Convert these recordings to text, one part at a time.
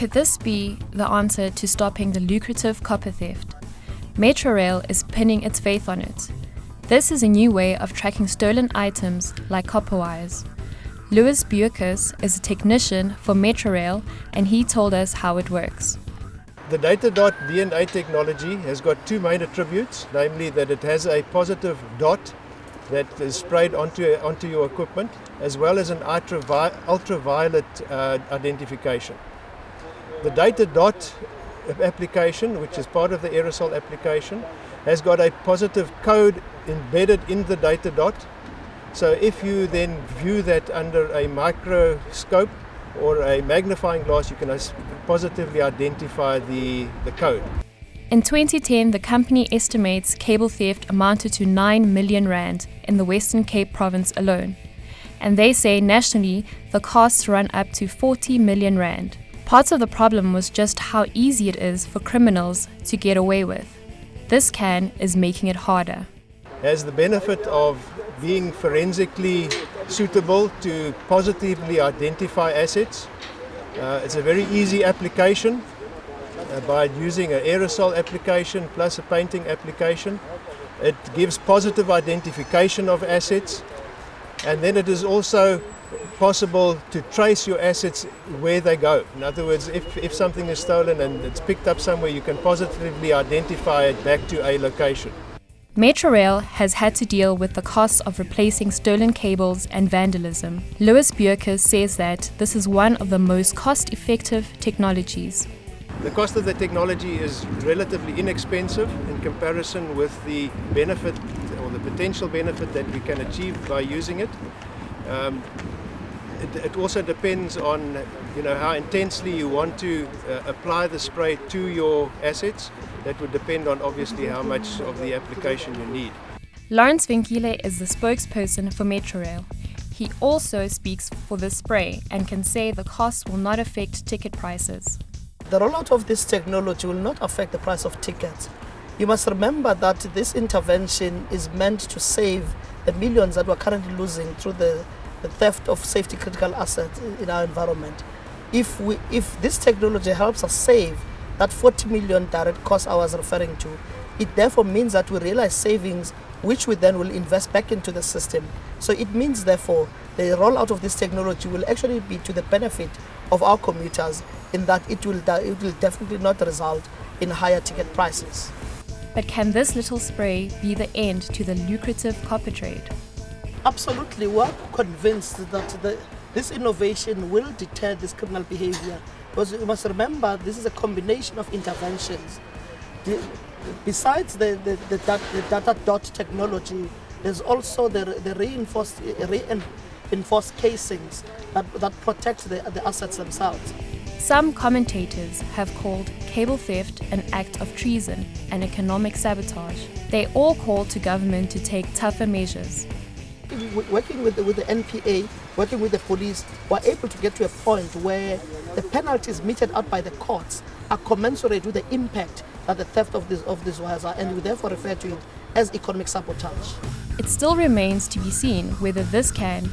Could this be the answer to stopping the lucrative copper theft? Metrorail is pinning its faith on it. This is a new way of tracking stolen items like copper wires. Louis Buurkus is a technician for Metrorail, and he told us how it works. The data dot DNA technology has got two main attributes, namely that it has a positive dot that is sprayed onto your equipment, as well as an ultraviolet identification. The data dot application, which is part of the aerosol application, has got a positive code embedded in the data dot. So if you then view that under a microscope or a magnifying glass, you can positively identify the code. In 2010, the company estimates cable theft amounted to 9 million rand in the Western Cape province alone. And they say nationally, the costs run up to 40 million rand. Part of the problem was just how easy it is for criminals to get away with. This scan is making it harder. Has the benefit of being forensically suitable to positively identify assets. It's a very easy application by using an aerosol application plus a painting application. It gives positive identification of assets, and then it is also possible to trace your assets where they go. In other words, if something is stolen and it's picked up somewhere, you can positively identify it back to a location. Metrorail has had to deal with the costs of replacing stolen cables and vandalism. Louis Buurkus says that this is one of the most cost-effective technologies. The cost of the technology is relatively inexpensive in comparison with the benefit or the potential benefit that we can achieve by using it. It also depends on how intensely you want to apply the spray to your assets. That would depend on obviously how much of the application you need. Lawrence Vinkile is the spokesperson for Metrorail. He also speaks for the spray and can say the cost will not affect ticket prices. The rollout of this technology will not affect the price of tickets. You must remember that this intervention is meant to save the millions that we're currently losing through the theft of safety critical assets in our environment. If this technology helps us save that 40 million direct cost I was referring to, it therefore means that we realize savings which we then will invest back into the system. So it means therefore the rollout of this technology will actually be to the benefit of our commuters, in that it will definitely not result in higher ticket prices. But can this little spray be the end to the lucrative copper trade? Absolutely, we are convinced that this innovation will deter this criminal behavior. Because you must remember, this is a combination of interventions. Besides the data dot technology, there's also the reinforced casings that protect the assets themselves. Some commentators have called cable theft an act of treason and economic sabotage. They all call to government to take tougher measures. Working with the NPA, working with the police, we're able to get to a point where the penalties meted out by the courts are commensurate with the impact that the theft of these wires are, and we therefore refer to it as economic sabotage. It still remains to be seen whether this can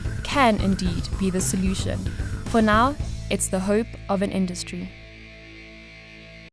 indeed be the solution. For now, it's the hope of an industry.